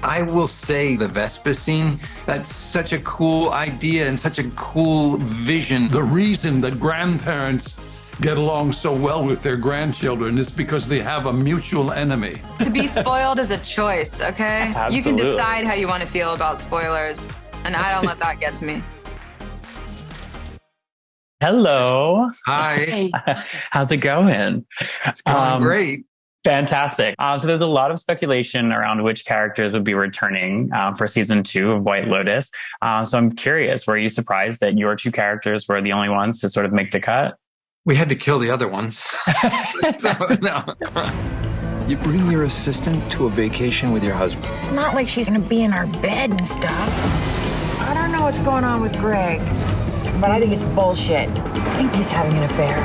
I will say the Vespa scene, that's such a cool idea and such a cool vision. The reason that grandparents get along so well with their grandchildren is because they have a mutual enemy. To be spoiled is a choice, okay? Absolutely. You can decide how you want to feel about spoilers, and I don't let that get to me. Hello. Hi, How's it going? it's going great. Fantastic. So there's a lot of speculation around which characters would be returning for season 2 of White Lotus. So I'm curious, were you surprised that your 2 characters were the only ones to sort of make the cut? We had to kill the other ones. So, no. You bring your assistant to a vacation with your husband. It's not like she's gonna be in our bed and stuff. I don't know what's going on with Greg, but I think it's bullshit. I think he's having an affair.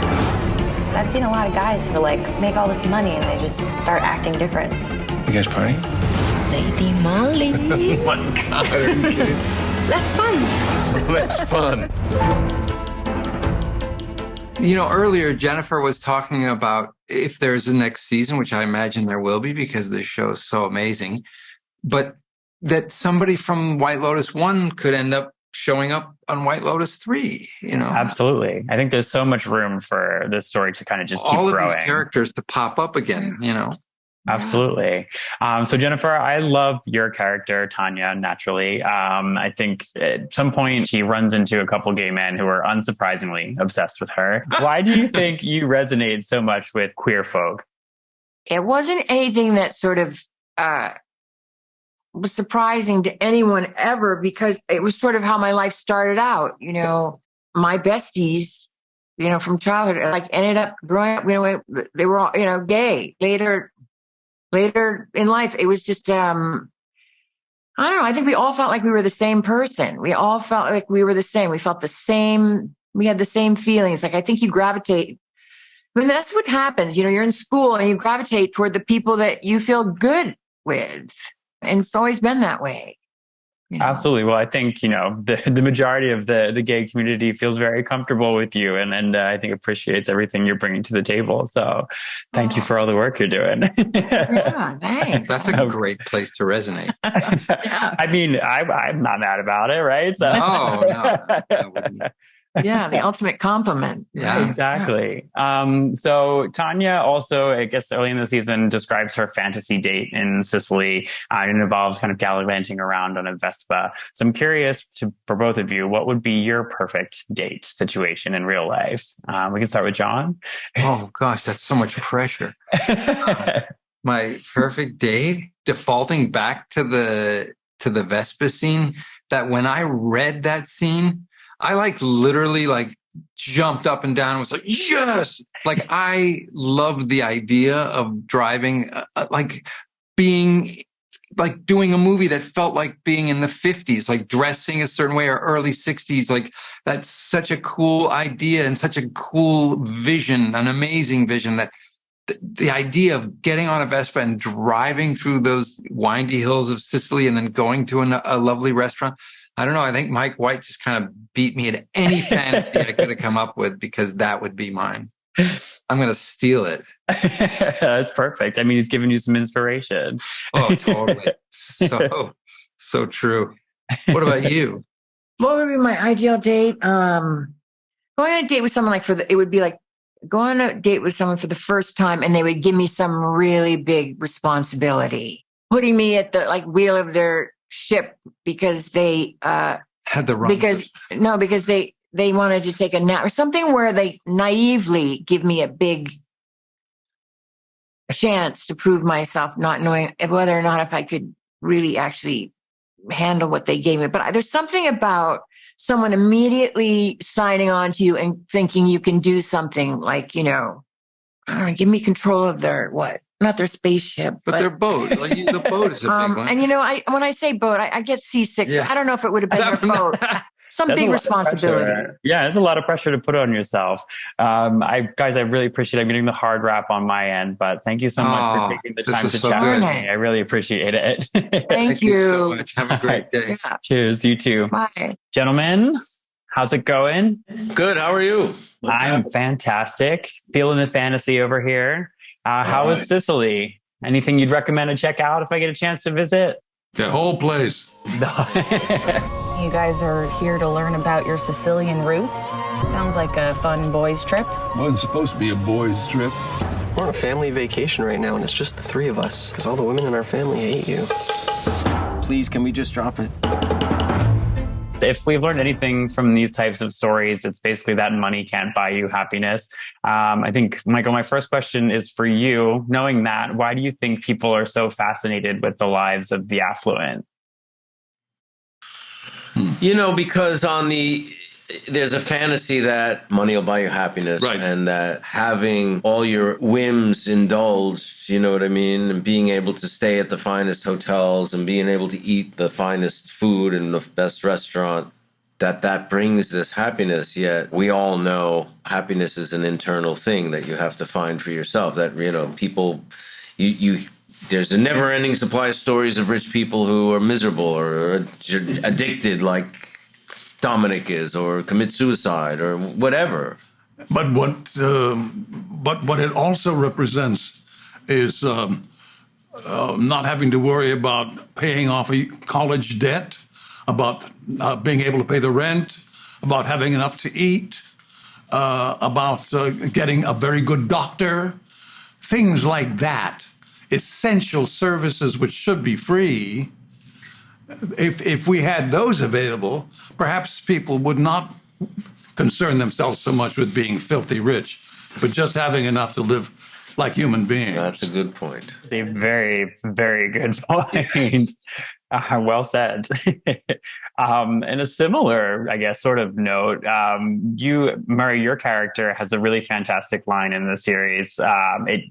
I've seen a lot of guys who make all this money and they just start acting different. You guys party? Lady Molly. Oh my God, are you kidding? That's fun. That's fun. You know, earlier Jennifer was talking about if there's a next season, which I imagine there will be because this show is so amazing, but that somebody from White Lotus 1 could end up showing up on White Lotus 3, you know? Absolutely. I think there's so much room for this story to kind of just keep all of growing. these characters to pop up again, you know? Absolutely. So Jennifer, I love your character, Tanya, naturally. I think at some point she runs into a couple gay men who are unsurprisingly obsessed with her. Why do you think you resonate so much with queer folk? It wasn't anything that sort of was surprising to anyone ever because it was sort of how my life started out. You know, my besties, you know, from childhood, ended up growing up, you know, they were all, you know, gay later in life. It was just, I don't know. I think we all felt like we were the same person. We all felt like we were the same. We felt the same. We had the same feelings. Like, I think you gravitate. I mean, that's what happens. You know, you're in school and you gravitate toward the people that you feel good with. And it's always been that way. You know? Absolutely. Well, I think, you know, the majority of the gay community feels very comfortable with you and I think appreciates everything you're bringing to the table. So thank you for all the work you're doing. Yeah, thanks. That's a great place to resonate. Yeah. I mean, I'm not mad about it, right? So. No, I wouldn't. Yeah, the ultimate compliment. Yeah. Exactly. So Tanya also, I guess early in the season, describes her fantasy date in Sicily. It involves kind of gallivanting around on a Vespa. So I'm curious for both of you, what would be your perfect date situation in real life? We can start with Jon. Oh gosh, that's so much pressure. My perfect date, defaulting back to the Vespa scene, that when I read that scene, I literally jumped up and down and was like, yes! Like, I loved the idea of driving, being, doing a movie that felt like being in the 50s, like dressing a certain way, or early 60s. Like, that's such a cool idea and such a cool vision, an amazing vision, that the idea of getting on a Vespa and driving through those windy hills of Sicily and then going to a lovely restaurant. I don't know. I think Mike White just kind of beat me at any fantasy I could have come up with, because that would be mine. I'm going to steal it. That's perfect. I mean, he's giving you some inspiration. Oh, totally. So true. What about you? What would be my ideal date? Going on a date with someone it would be like going on a date with someone for the first time and they would give me some really big responsibility, putting me at the wheel of their ship because they Had the wrong because they wanted to take a nap or something, where they naively give me a big chance to prove myself, not knowing whether or not if I could really actually handle what they gave me. But there's something about someone immediately signing on to you and thinking you can do something, like, you know, I don't know, give me control of not their spaceship, but their boat. The boat is a big one. And you know, when I say boat, I get seasick. Yeah. So I don't know if it would have been your boat. Some That's big a lot of responsibility. pressure. Yeah, there's a lot of pressure to put on yourself. I really appreciate it. I'm getting the hard wrap on my end, but thank you so much for taking the time to so chat good. with me. I really appreciate it. Thank you you so much. Have a great day. Yeah. Cheers, you too. Bye. Gentlemen, how's it going? Good. How are you? I'm fantastic. Feeling the fantasy over here. How was Sicily? Anything you'd recommend to check out if I get a chance to visit? The whole place. You guys are here to learn about your Sicilian roots. Sounds like a fun boys' trip. Wasn't supposed to be a boys' trip. We're on a family vacation right now, and it's just the three of us, because all the women in our family hate you. Please, can we just drop it? If we've learned anything from these types of stories, it's basically that money can't buy you happiness. I think, Michael, my first question is for you. Knowing that, why do you think people are so fascinated with the lives of the affluent? Because there's a fantasy that money will buy you happiness, right, and that having all your whims indulged, you know what I mean, and being able to stay at the finest hotels and being able to eat the finest food in the best restaurant, that brings this happiness. Yet we all know happiness is an internal thing that you have to find for yourself. That, people, there's a never-ending supply of stories of rich people who are miserable or addicted, like Dominic is, or commit suicide or whatever. But what it also represents is not having to worry about paying off a college debt, about being able to pay the rent, about having enough to eat, about getting a very good doctor, things like that. Essential services which should be free. If we had those available, perhaps people would not concern themselves so much with being filthy rich, but just having enough to live like human beings. That's a good point. It's a very, very good point. Yes. Well said. And a similar, I guess, sort of note, Murray, your character has a really fantastic line in the series. It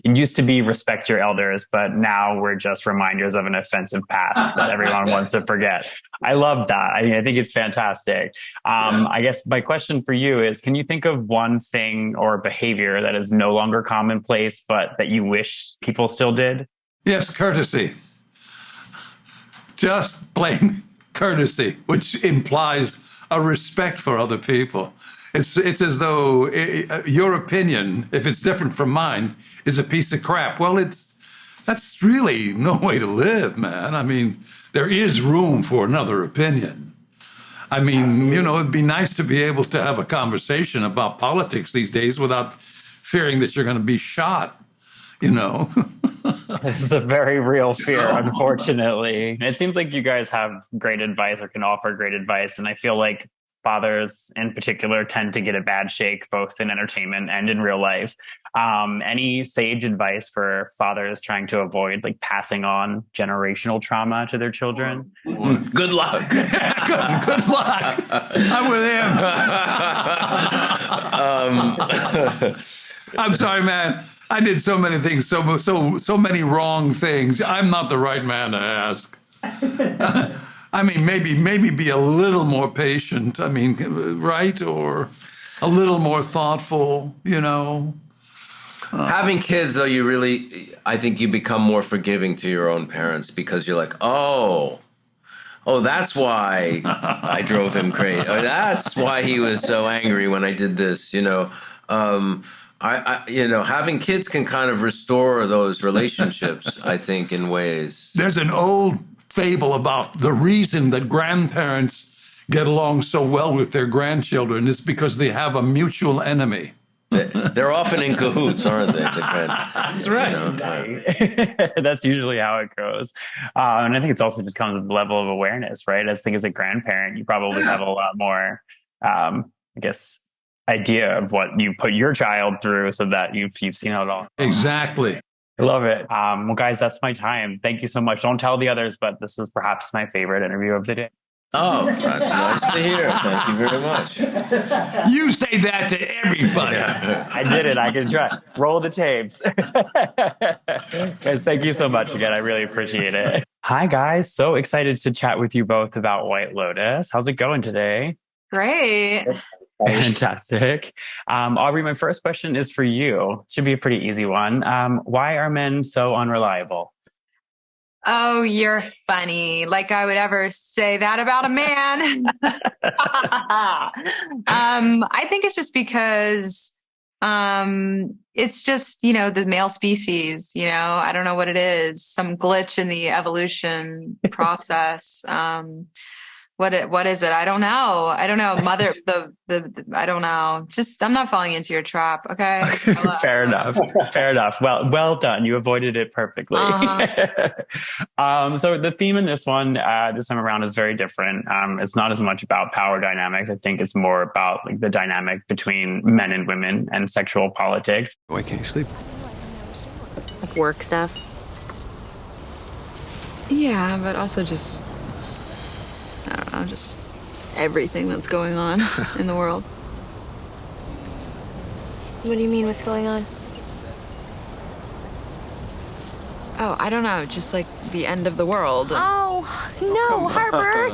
used to be respect your elders, but now we're just reminders of an offensive past that everyone wants to forget. I love that. I think it's fantastic. I guess my question for you is, can you think of one thing or behavior that is no longer commonplace, but that you wish people still did? Yes, courtesy. Just plain courtesy, which implies a respect for other people. It's as though your opinion, if it's different from mine, is a piece of crap. Well, that's really no way to live, man. I mean, there is room for another opinion. I mean, it'd be nice to be able to have a conversation about politics these days without fearing that you're going to be shot, This is a very real fear, unfortunately. It seems like you guys have great advice or can offer great advice. And I feel like fathers in particular tend to get a bad shake, both in entertainment and in real life. Any sage advice for fathers trying to avoid passing on generational trauma to their children? Good luck. Good luck. I'm with him. I'm sorry, man. I did so many things, so many wrong things. I'm not the right man to ask. I mean, maybe be a little more patient. I mean, right? Or a little more thoughtful, Having kids, though, I think you become more forgiving to your own parents, because you're like, oh, that's why I drove him crazy. Oh, that's why he was so angry when I did this, having kids can kind of restore those relationships, I think, in ways. There's an old fable about the reason that grandparents get along so well with their grandchildren is because they have a mutual enemy. They're often in cahoots, aren't they? That's right. That's usually how it goes. And I think it's also just comes with the level of awareness, right? I think as a grandparent, you probably have a lot more, idea of what you put your child through, so that you've seen it all. Exactly. I love it. Well, guys, that's my time. Thank you so much. Don't tell the others, but this is perhaps my favorite interview of the day. Oh, that's nice to hear. Thank you very much. You say that to everybody. I did it. I can try. Roll the tapes. Guys, thank you so much again. I really appreciate it. Hi, guys. So excited to chat with you both about White Lotus. How's it going today? Great. Fantastic. Aubrey, my first question is for you. It should be a pretty easy one. Why are men so unreliable? Oh, you're funny. Like I would ever say that about a man. I think it's just because It's just, the male species, I don't know what it is, some glitch in the evolution process. What is it? I don't know. Mother, I don't know. Just, I'm not falling into your trap. Okay. Fair enough. Fair enough. Well done. You avoided it perfectly. So the theme in this one, this time around is very different. It's not as much about power dynamics. I think it's more about like the dynamic between men and women and sexual politics. Why can't you sleep? Like work stuff? Yeah, but also just, I don't know, just everything that's going on in the world. What do you mean, what's going on? Oh, I don't know, just like the end of the world. Oh, no, Harper.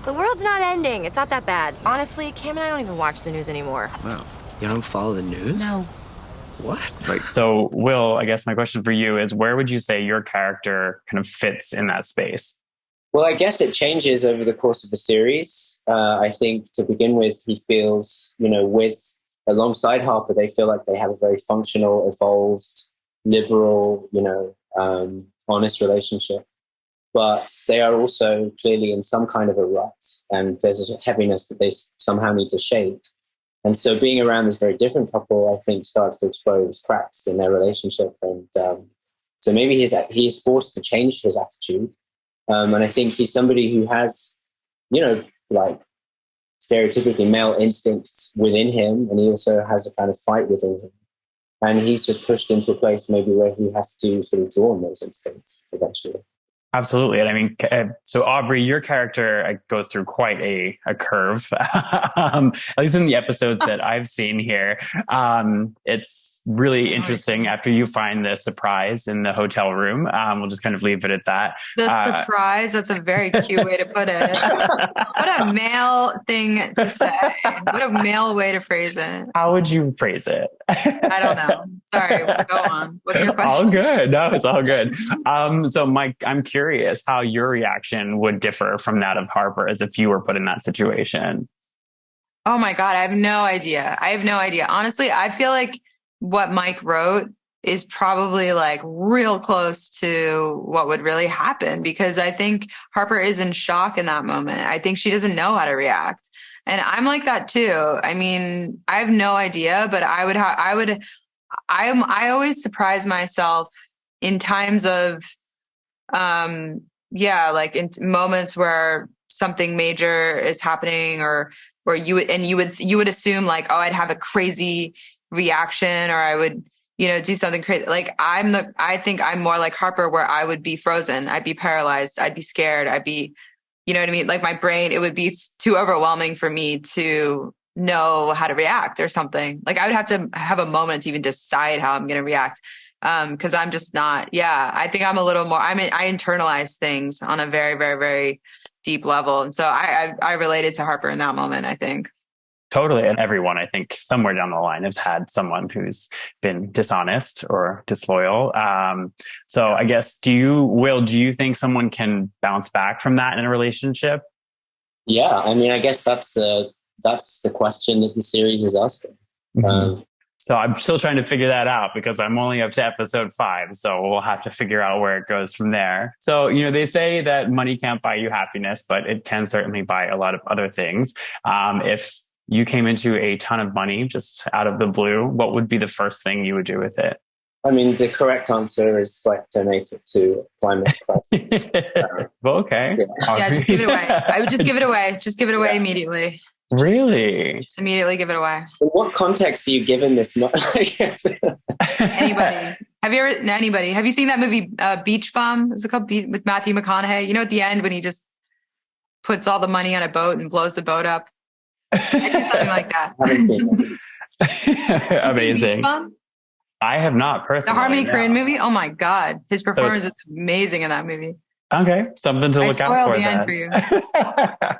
The world's not ending. It's not that bad. Honestly, Cam and I don't even watch the news anymore. Wow. You don't follow the news? No. What? So, Will, I guess my question for you is, where would you say your character kind of fits in that space? Well, I guess it changes over the course of the series. I think to begin with, he feels, alongside Harper, they feel like they have a very functional, evolved, liberal, honest relationship. But they are also clearly in some kind of a rut, and there's a heaviness that they somehow need to shake. And so being around this very different couple, I think, starts to expose cracks in their relationship. And so maybe he's forced to change his attitude. And I think he's somebody who has, like stereotypically male instincts within him. And he also has a kind of fight within him. And he's just pushed into a place maybe where he has to sort of draw on those instincts eventually. Absolutely. And I mean, so Aubrey, your character goes through quite a curve, at least in the episodes that I've seen here. It's really interesting after you find the surprise in the hotel room. We'll just kind of leave it at that. The surprise, that's a very cute way to put it. What a male thing to say. What a male way to phrase it. How would you phrase it? I don't know. Sorry, go on. What's your question? All good. No, it's all good. So Mike, I'm curious how your reaction would differ from that of Harper as if you were put in that situation. Oh my God, I have no idea. Honestly, I feel like what Mike wrote is probably like real close to what would really happen, because I think Harper is in shock in that moment. I think she doesn't know how to react. And I'm like that too. I mean, I have no idea, but I always surprise myself in times of, like in moments where something major is happening, or you would assume like, oh, I'd have a crazy reaction, or I would, do something crazy. Like I think I'm more like Harper, where I would be frozen. I'd be paralyzed. I'd be scared. I'd be, you know what I mean? Like my brain, it would be too overwhelming for me to know how to react or something. Like I would have to have a moment to even decide how I'm going to react. Cause I'm just not, I think I'm a little more, I internalize things on a very, very, very deep level. And so I related to Harper in that moment, I think. Totally. And everyone, I think somewhere down the line has had someone who's been dishonest or disloyal. So I guess, do you think someone can bounce back from that in a relationship? Yeah. I mean, I guess that's the question that the series is asking. Mm-hmm. So I'm still trying to figure that out, because I'm only up to episode 5. So we'll have to figure out where it goes from there. So, they say that money can't buy you happiness, but it can certainly buy a lot of other things. If you came into a ton of money just out of the blue, what would be the first thing you would do with it? I mean, the correct answer is like donate it to climate crisis. Well, okay. Yeah, just give it away. I would just give it away. Just give it away immediately. Really? Just immediately give it away. In what context are you given this? Anybody? Have you seen that movie Beach Bum? Is it called with Matthew McConaughey? At the end when he just puts all the money on a boat and blows the boat up. I do something like that. I haven't seen that. Amazing. I have not personally. The Harmony Korine movie? Oh my God. His performance is amazing in that movie. Okay, something to look out for then. For you.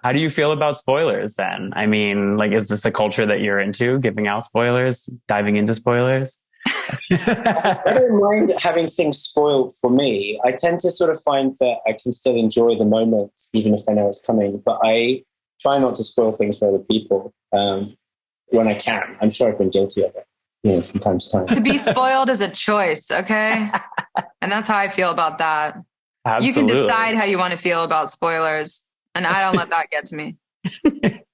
How do you feel about spoilers then? I mean, like, is this a culture that you're into, giving out spoilers, diving into spoilers? I don't mind having things spoiled for me. I tend to sort of find that I can still enjoy the moment, even if I know it's coming, but I try not to spoil things for other people. when I can. I'm sure I've been guilty of it, from time to time. To be spoiled is a choice, okay? And that's how I feel about that. Absolutely. You can decide how you want to feel about spoilers, and I don't let that get to me.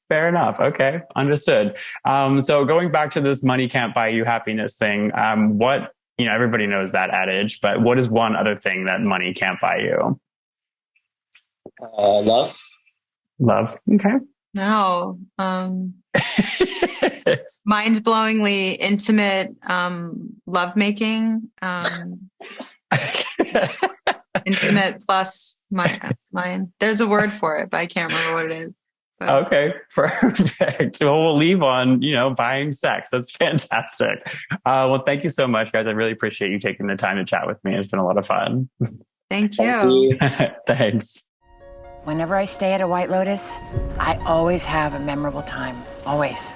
Fair enough. Okay, understood. So going back to this money can't buy you happiness thing, what, everybody knows that adage, but what is one other thing that money can't buy you? Love. Love. Okay. No. Mind-blowingly intimate lovemaking. Intimate plus mine. There's a word for it, but I can't remember what it is. But. Okay, perfect. Well, we'll leave on, buying sex. That's fantastic. Well, thank you so much, guys. I really appreciate you taking the time to chat with me. It's been a lot of fun. Thank you. Thanks. Whenever I stay at a White Lotus, I always have a memorable time. Always.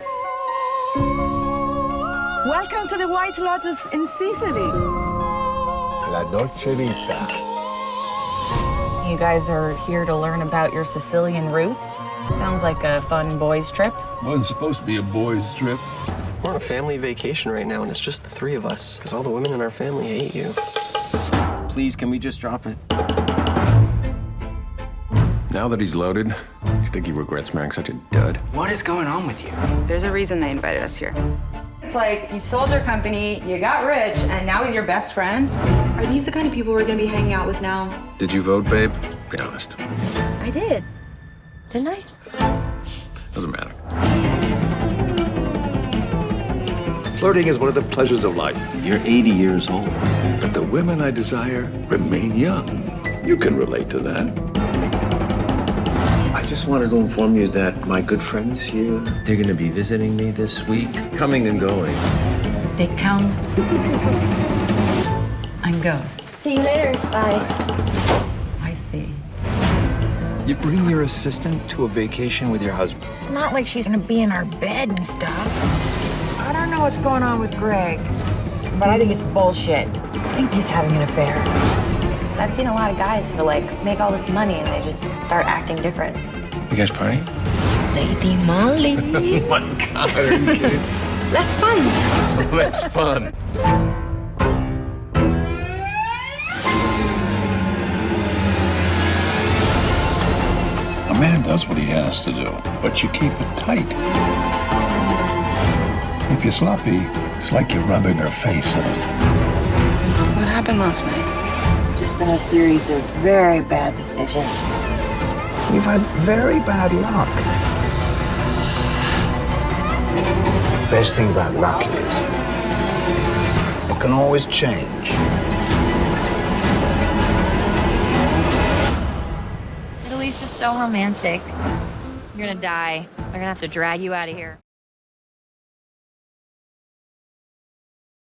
Welcome to the White Lotus in Sicily. La Dolce Vita. You guys are here to learn about your Sicilian roots. Sounds like a fun boys' trip. Wasn't supposed to be a boys' trip. We're on a family vacation right now, and it's just the three of us, because all the women in our family hate you. Please, can we just drop it? Now that he's loaded, you think he regrets marrying such a dud? What is going on with you? There's a reason they invited us here. It's like you sold your company, you got rich, and now he's your best friend. Are these the kind of people we're gonna be hanging out with now? Did you vote, babe? Be honest. I did. Didn't I? Doesn't matter. Flirting is one of the pleasures of life. You're 80 years old. But the women I desire remain young. You can relate to that. I just wanted to inform you that my good friends here, they're going to be visiting me this week, coming and going. They come and go. See you later. Bye. I see. You bring your assistant to a vacation with your husband. It's not like she's gonna be in our bed and stuff. I don't know what's going on with Greg, but I think it's bullshit. I think he's having an affair. I've seen a lot of guys who make all this money and they just start acting different. You guys party? Lady Molly. Oh my God, are you kidding? That's fun. That's fun. A man does what he has to do, but you keep it tight. If you're sloppy, it's like you're rubbing her face in it. What happened last night? Just been a series of very bad decisions. You've had very bad luck. Best thing about luck is it can always change. Italy's just so romantic. You're gonna die. They're gonna have to drag you out of here.